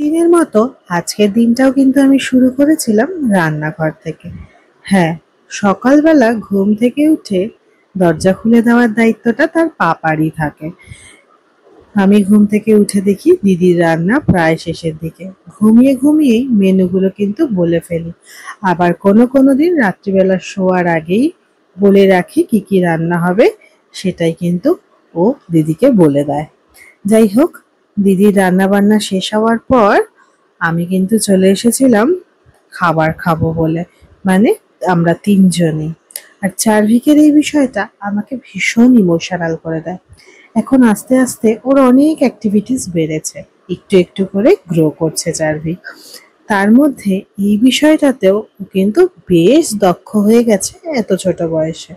দিনের মতো আজকের দিনটাও কিন্তু আমি শুরু করেছিলাম রান্নাঘর থেকে। হ্যাঁ, সকালবেলা ঘুম থেকে উঠে দরজা খুলে দেওয়ার দায়িত্বটা তার পাপারই থাকে। আমি ঘুম থেকে উঠে দেখি দিদির রান্না প্রায় শেষের দিকে। ঘুমিয়ে ঘুমিয়েই মেনুগুলো কিন্তু বলে ফেলি। আবার কোনো দিন রাত্রিবেলা শোয়ার আগেই বলে রাখি কি কি রান্না হবে, সেটাই কিন্তু ও দিদিকে বলে দেয়। যাই হোক, দিদির রান্না বান্না শেষ হওয়ার পর আমি কিন্তু চলে এসেছিলাম খাবার খাবো বলে। মানে আমরা তিনজনই। আর চার্ভিকের এই বিষয়টা আমাকে ভীষণ ইমোশনাল করে দেয়। এখন আস্তে আস্তে ওর অনেক অ্যাক্টিভিটিস বেড়েছে, একটু একটু করে গ্রো করছে চার্ভিক। তার মধ্যে এই বিষয়টাতেও ও কিন্তু বেশ দক্ষ হয়ে গেছে এত ছোট বয়সে।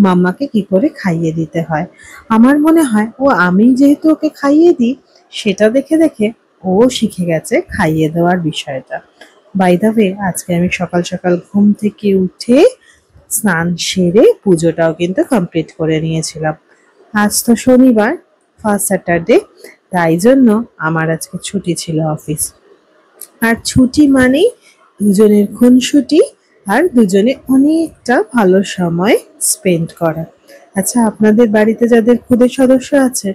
মাম্মাকে কি করে খাইয়ে দিতে হয়, আমার মনে হয় ও আমি যেহেতু ওকে খাইয়ে দিই, সেটা দেখে দেখে ও শিখে গেছে খাইয়ে দেওয়ার বিষয়টা। বাই দ্য ওয়ে, আজকে আমি সকাল সকাল ঘুম থেকে উঠে স্নান সেরে পুজোটাও কিন্তু কমপ্লিট করে নিয়েছিলাম। আজ তো শনিবার, ফার্স্ট স্যাটারডে, তাই জন্য আমার আজকে ছুটি ছিল অফিস। আর ছুটি মানেই দুজনের খুনসুটি, আর দুজনে অনেকটা ভালো সময় স্পেন্ড করা। আচ্ছা, আপনাদের বাড়িতে যাদের খুদে সদস্য আছে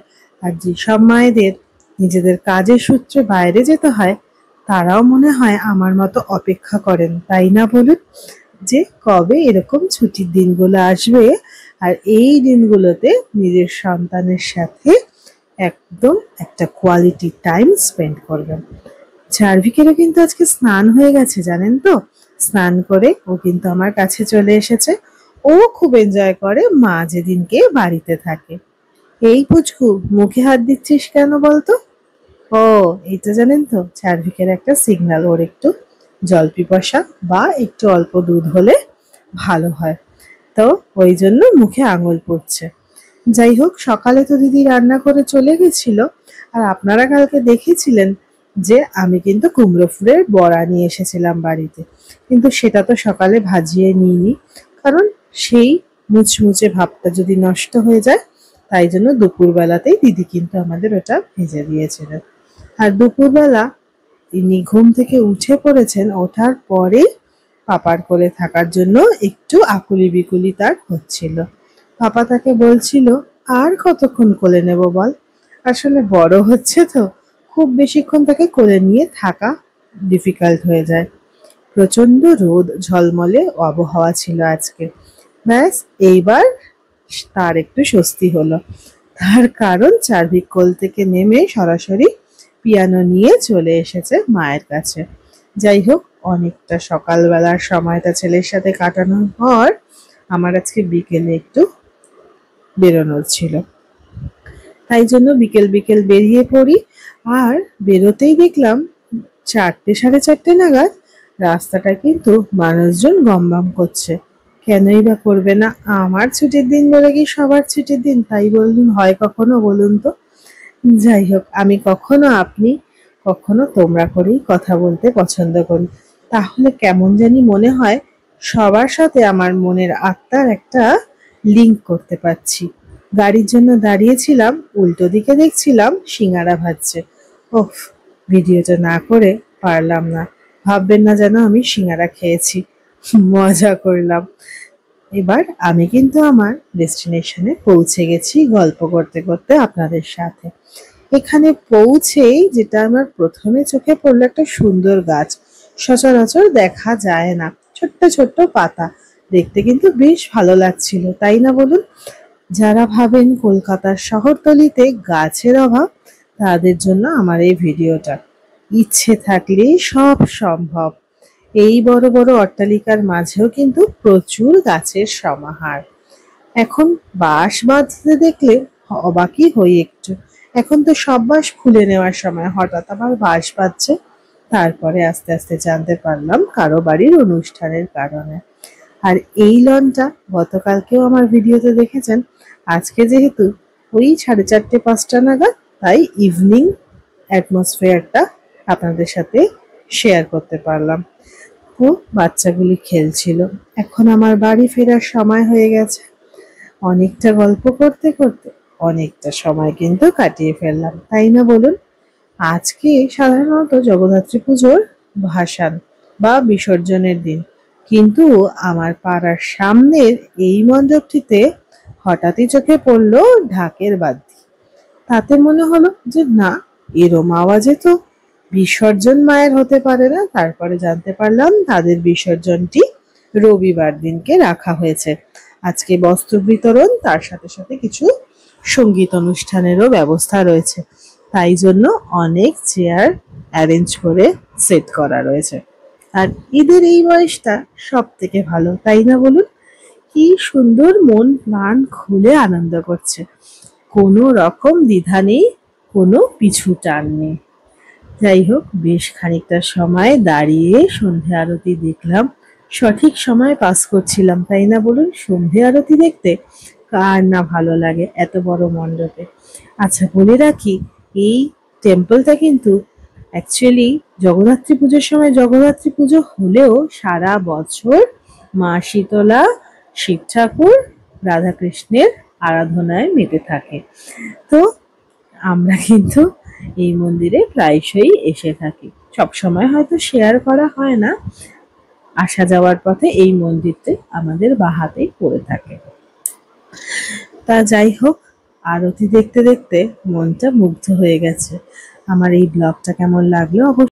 আর যেসব মায়েদের নিজেদের কাজের সূত্রে বাইরে যেতে হয়, তারাও মনে হয় আমার মতো অপেক্ষা করেন, তাই না বলুন? যে কবে এরকম ছুটির দিনগুলো আসবে আর এই দিনগুলোতে নিজের সন্তানের সাথে একদম একটা কোয়ালিটি টাইম স্পেন্ড করবেন। চার্ভিকেরও কিন্তু আজকে স্নান হয়ে গেছে, জানেন তো? স্নান করে ও কিন্তু আমার কাছে চলে এসেছে। ও খুব এনজয় করে মা যেদিনকে বাড়িতে থাকে। এই পুচকু, মুখে হাত দিচ্ছিস কেন বলতো? ও, এইটা জানেন তো, চার্ভিকের একটা সিগন্যাল, ওর একটু জল পিপাসা বা একটু অল্প দুধ হলে ভালো হয়। তো ওই জন্য মুখে আঙুল পড়ছে। যাই হোক, সকালে তো দিদি রান্না করে চলে গেছিল। আর আপনারা কালকে দেখেছিলেন যে আমি কিন্তু কুমড়ো ফুলের বড়া নিয়ে এসেছিলাম বাড়িতে, কিন্তু সেটা তো সকালে ভাজিয়ে নিইনি, কারণ সেই মুচমুচে ভাবটা যদি নষ্ট হয়ে যায়। তাই জন্য দুপুরবেলাতেই দিদি কিন্তু আমাদের ওটা ভেজে দিয়েছিলেন। আর দুপুরবেলা ইনি ঘুম থেকে উঠে পড়েছেন, ওঠার পরে পাপার কোলে থাকার জন্য একটু আকুলি বিকুলি তার হচ্ছিল। পাপা তাকে বলছিল, আর কতক্ষণ কোলে নেব বল? আসলে বড় হচ্ছে তো, খুব বেশিক্ষণ তাকে কোলে নিয়ে থাকা ডিফিকাল্ট হয়ে যায়। প্রচন্ড রোদ ঝলমলে আবহাওয়া ছিল আজকে। ব্যাস, এইবার তার একটু স্বস্তি হলো। তার কারণ চার্ভিক কোল থেকে নেমে সরাসরি পিয়ানো নিয়ে চলে এসেছে মায়ের কাছে। যাই হোক, অনেকটা সকালবেলার সময়টা ছেলের সাথে কাটানোর পর আমার আজকে বিকেলে একটু বেরোনোর ছিল, তাই জন্য বিকেল বিকেল বেরিয়ে পড়ি। আর বেরোতেই দেখলাম 4টে সাড়ে 4টে নাগাদ রাস্তাটা কিন্তু মানুষজন গমগম করছে। কেনই বা করবে না? আমার ছুটির দিন বলে কি সবার ছুটির দিন তাই বলুন হয় কখনো, বলুন তো? যাই হোক, আমি কখনো আপনি, কখনো তোমরা করেই কথা বলতে পছন্দ করি। তাহলে কেমন জানি মনে হয় সবার সাথে আমার মনের আত্মার একটা লিঙ্ক করতে পারছি। গাড়ির জন্য দাঁড়িয়েছিলাম, উল্টো দিকে দেখছিলাম সিঙ্গারা ভাজছে। ওফ, ভিডিওটা না করে পারলাম না। ভাববেন না যেন আমি সিঙ্গারা খেয়েছি, মজা করলাম। এবার আমি কিন্তু আমার ডেস্টিনেশনে পৌঁছে গেছি গল্প করতে করতে আপনাদের সাথে। এখানে পৌঁছেই যেটা আমার প্রথমে চোখে পড়লো, একটা সুন্দর গাছ। সচরাচর দেখা যায় না, ছোট্ট ছোট্ট পাতা, দেখতে কিন্তু বেশ ভালো লাগছিল, তাই না বলুন? যারা ভাবেন কলকাতার শহরতলিতে গাছের অভাব, তাদের জন্য আমার এই ভিডিওটা। ইচ্ছে থাকলেই সব সম্ভব। এই বড় বড় অট্টালিকার মাঝেও কিন্তু প্রচুর গাছের সমাহার। এখন বাঁশ বাঁধতে দেখলে অবাকই হই একটু। এখন তো সব বাঁশ খুলে নেওয়ার সময়, হঠাৎ আবার বাঁশ বাঁধছে। তারপরে আস্তে আস্তে জানতে পারলাম কারো বাড়ির অনুষ্ঠানের কারণে। আর এই লনটা গতকালকেও আমার ভিডিওতে দেখেছেন। আজকে যেহেতু ওই 4:30-5টা নাগাদ, তাই ইভিনিং অ্যাটমসফিয়ারটা আপনাদের সাথে শেয়ার করতে পারলাম। তো বাচ্চাগুলি খেলছিল। এখন আমার বাড়ি ফেরার সময় হয়ে গেছে। অনেকটা গল্প করতে করতে অনেকটা সময় কিন্তু কাটিয়ে ফেললাম, তাই না বলুন? আজকে সাধারণত জগদ্ধাত্রী পুজোর ভাসান বা বিসর্জনের দিন, কিন্তু আমার পাড়ার সামনের এই মণ্ডপটিতে হঠাৎই চোখে পড়লো ঢাকের বাদ্যি। তাতে মনে হলো যে না, এরম আওয়াজে তো বিসর্জন মায়ের হতে পারে না। তারপরে জানতে পারলাম তাদের বিসর্জনটি রবিবার দিনকে রাখা হয়েছে। আজকে বস্ত্র বিতরণ, তার সাথে সাথে কিছু সঙ্গীত অনুষ্ঠানেরও ব্যবস্থা রয়েছে। তাই জন্য অনেক চেয়ার অ্যারেঞ্জ করে সেট করা রয়েছে। আর ঈদের এই বয়সটা সব থেকে ভালো, তাই না বলুন? কি সুন্দর মন প্রাণ খুলে আনন্দ করছে, কোনো রকম দ্বিধা নেই, কোনো পিছু টান নেই। যাই হোক, বেশ খানিকটা সময় দাঁড়িয়ে সন্ধে আরতি দেখলাম। সঠিক সময় পাস করছিলাম, তাই না বলুন? সন্ধে আরতি দেখতে কার না ভালো লাগে এত বড় মণ্ডপে। আচ্ছা, বলে রাখি, এই টেম্পলটা কিন্তু অ্যাকচুয়ালি জগদ্ধাত্রী পুজোর সময় জগদ্ধাত্রী পুজো হলেও সারা বছর মা শীতলা, শিব ঠাকুর, রাধাকৃষ্ণের আরাধনায় মেতে থাকে। তো আমরা কিন্তু এই মন্দিরে প্রায়শই এসে থাকি। সবসময় হয়তো শেয়ার করা হয় না, আসা যাওয়ার পথে এই মন্দিরটি আমাদের বাহাতেই পড়ে থাকে। তা যাই হোক, আরতি দেখতে দেখতে মনটা মুগ্ধ হয়ে গেছে। আমার এই ব্লগটা কেমন লাগলো অবশ্যই